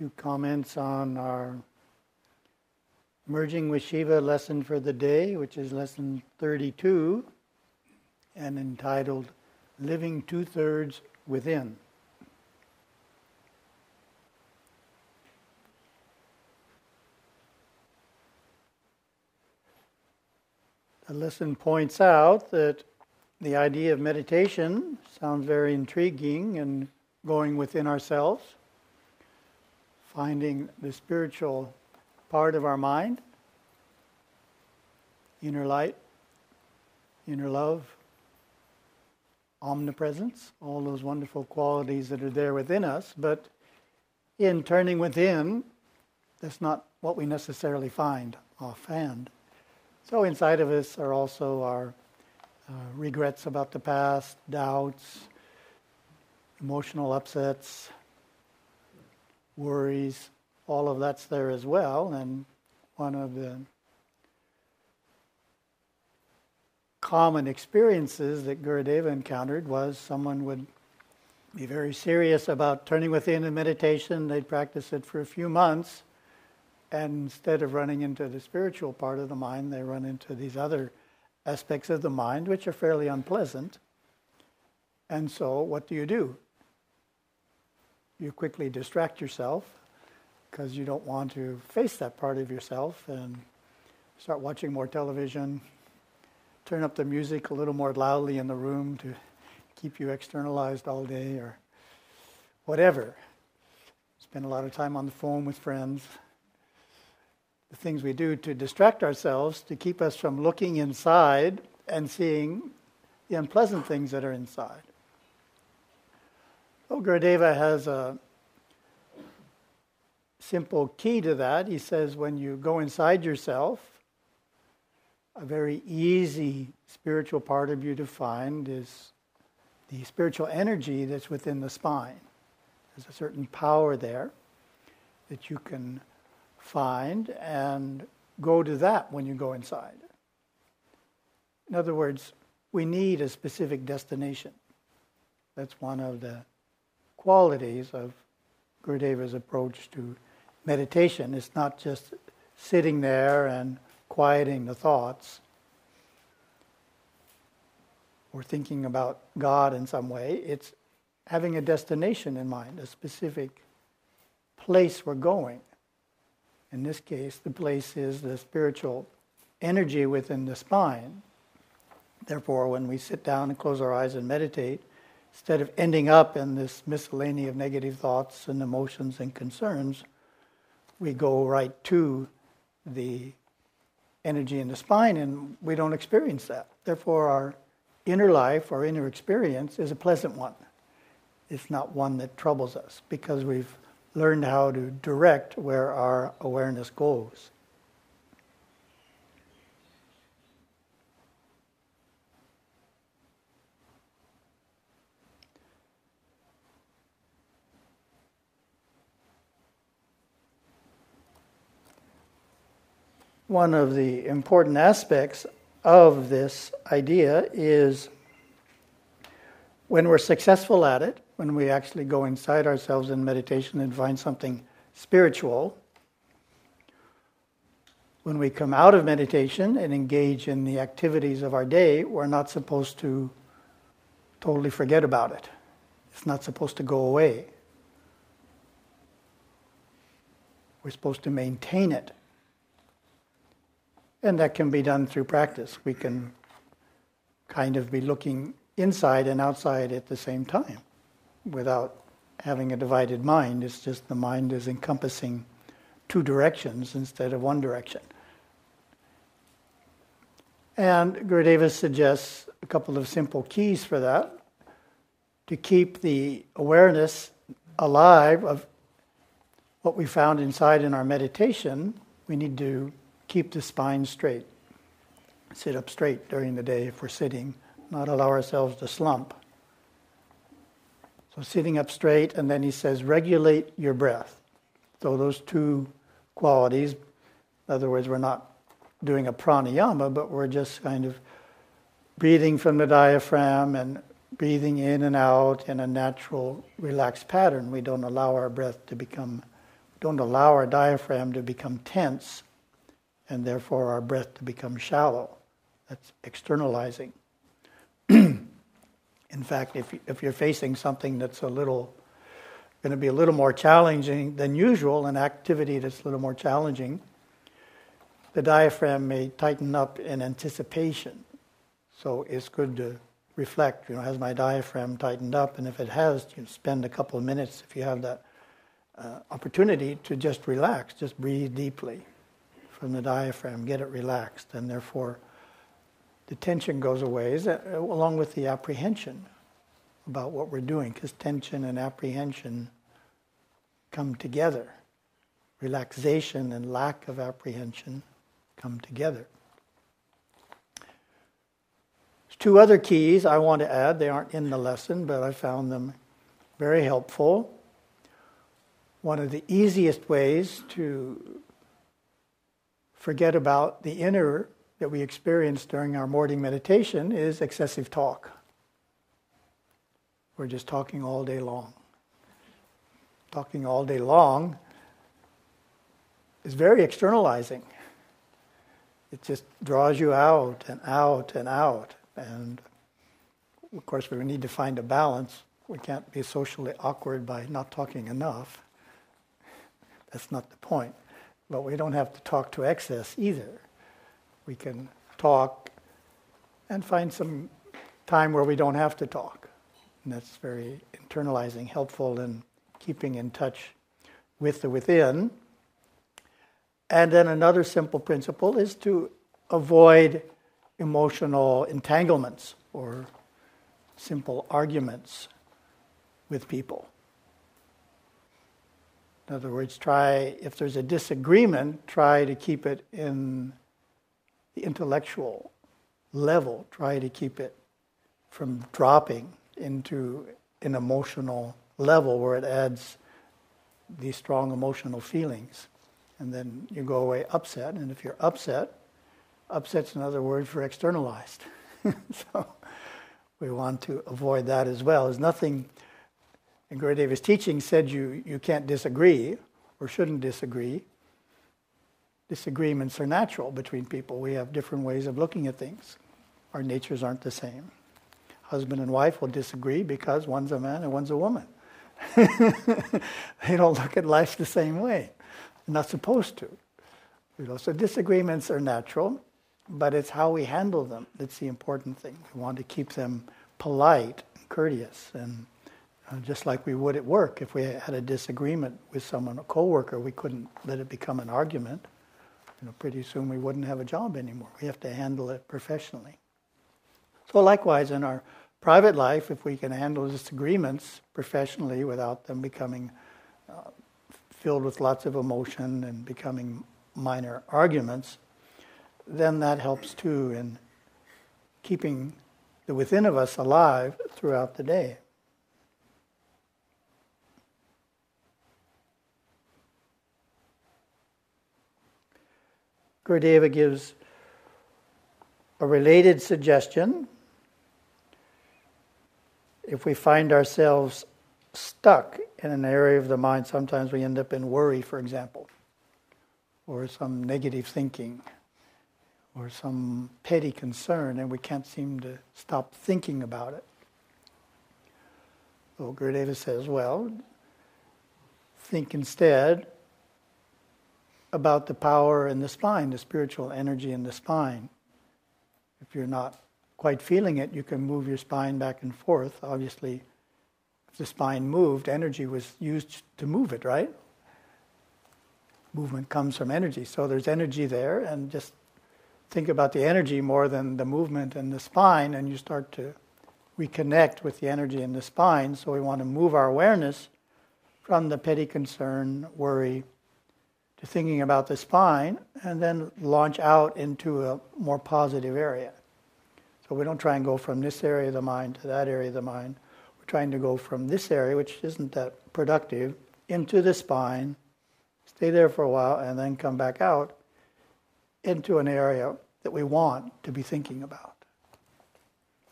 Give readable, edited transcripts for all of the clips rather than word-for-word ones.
few comments on our Merging with Shiva lesson for the day, which is lesson 32, and entitled Living Two-Thirds Within. The lesson points out that the idea of meditation sounds very intriguing and going within ourselves, finding the spiritual part of our mind, inner light, inner love, omnipresence, all those wonderful qualities that are there within us. But in turning within, that's not what we necessarily find offhand. So inside of us are also our regrets about the past, doubts, emotional upsets, worries, all of that's there as well. And one of the common experiences that Gurudeva encountered was someone would be very serious about turning within in meditation. They'd practice it for a few months, and instead of running into the spiritual part of the mind, they run into these other aspects of the mind which are fairly unpleasant. And so what do? You quickly distract yourself because you don't want to face that part of yourself, and start watching more television, turn up the music a little more loudly in the room to keep you externalized all day, or whatever. Spend a lot of time on the phone with friends. The things we do to distract ourselves, to keep us from looking inside and seeing the unpleasant things that are inside. So Gurudeva has a simple key to that. He says when you go inside yourself, a very easy spiritual part of you to find is the spiritual energy that's within the spine. There's a certain power there that you can find and go to that when you go inside. In other words, we need a specific destination. That's one of the qualities of Gurudeva's approach to meditation. It's not just sitting there and quieting the thoughts or thinking about God in some way. It's having a destination in mind, a specific place we're going. In this case, the place is the spiritual energy within the spine. Therefore, when we sit down and close our eyes and meditate, instead of ending up in this miscellany of negative thoughts and emotions and concerns, we go right to the energy in the spine, and we don't experience that. Therefore, our inner life, our inner experience, is a pleasant one. It's not one that troubles us, because we've learned how to direct where our awareness goes. One of the important aspects of this idea is when we're successful at it, when we actually go inside ourselves in meditation and find something spiritual, when we come out of meditation and engage in the activities of our day, we're not supposed to totally forget about it. It's not supposed to go away. We're supposed to maintain it. And that can be done through practice. We can kind of be looking inside and outside at the same time without having a divided mind. It's just the mind is encompassing two directions instead of one direction. And Gurudeva suggests a couple of simple keys for that. To keep the awareness alive of what we found inside in our meditation, we need to keep the spine straight. Sit up straight during the day if we're sitting, not allow ourselves to slump. So sitting up straight, and then he says, regulate your breath. So those two qualities, in other words, we're not doing a pranayama, but we're just kind of breathing from the diaphragm and breathing in and out in a natural, relaxed pattern. We don't allow our breath to become don't allow our diaphragm to become tense and therefore our breath to become shallow. That's externalizing. In fact, if you're facing something that's going to be a little more challenging than usual, an activity that's a little more challenging, the diaphragm may tighten up in anticipation. So it's good to reflect, has my diaphragm tightened up? And if it has, spend a couple of minutes, if you have that opportunity, to just relax, just breathe deeply from the diaphragm, get it relaxed, and therefore the tension goes away, along with the apprehension about what we're doing, because tension and apprehension come together. Relaxation and lack of apprehension come together. There's two other keys I want to add. They aren't in the lesson, but I found them very helpful. One of the easiest ways to forget about the inner that we experience during our morning meditation is excessive talk. We're just talking all day long. Talking all day long is very externalizing. It just draws you out and out and out. And of course, we need to find a balance. We can't be socially awkward by not talking enough. That's not the point. But we don't have to talk to excess either. We can talk and find some time where we don't have to talk. And that's very internalizing, helpful in keeping in touch with the within. And then another simple principle is to avoid emotional entanglements or simple arguments with people. In other words, if there's a disagreement, try to keep it in the intellectual level. Try to keep it from dropping into an emotional level where it adds these strong emotional feelings. And then you go away upset. And if you're upset's another word for externalized. So we want to avoid that as well. There's nothing in Gurudeva's teaching said you can't disagree or shouldn't disagree. Disagreements are natural between people. We have different ways of looking at things. Our natures aren't the same. Husband and wife will disagree because one's a man and one's a woman. They don't look at life the same way. They're not supposed to. So disagreements are natural, but it's how we handle them that's the important thing. We want to keep them polite and courteous, and just like we would at work. If we had a disagreement with someone, a coworker, we couldn't let it become an argument. Pretty soon we wouldn't have a job anymore. We have to handle it professionally. So likewise, in our private life, if we can handle disagreements professionally without them becoming filled with lots of emotion and becoming minor arguments, then that helps too in keeping the within of us alive throughout the day. Gurudeva gives a related suggestion. If we find ourselves stuck in an area of the mind, sometimes we end up in worry, for example, or some negative thinking, or some petty concern, and we can't seem to stop thinking about it. So Gurudeva says, well, think instead about the power in the spine, the spiritual energy in the spine. If you're not quite feeling it, you can move your spine back and forth. Obviously, if the spine moved, energy was used to move it, right? Movement comes from energy. So there's energy there, and just think about the energy more than the movement in the spine, and you start to reconnect with the energy in the spine. So we want to move our awareness from the petty concern, worry, to thinking about the spine, and then launch out into a more positive area. So we don't try and go from this area of the mind to that area of the mind. We're trying to go from this area, which isn't that productive, into the spine, stay there for a while, and then come back out into an area that we want to be thinking about.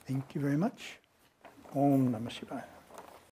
Thank you very much. Om Namah Shivaya.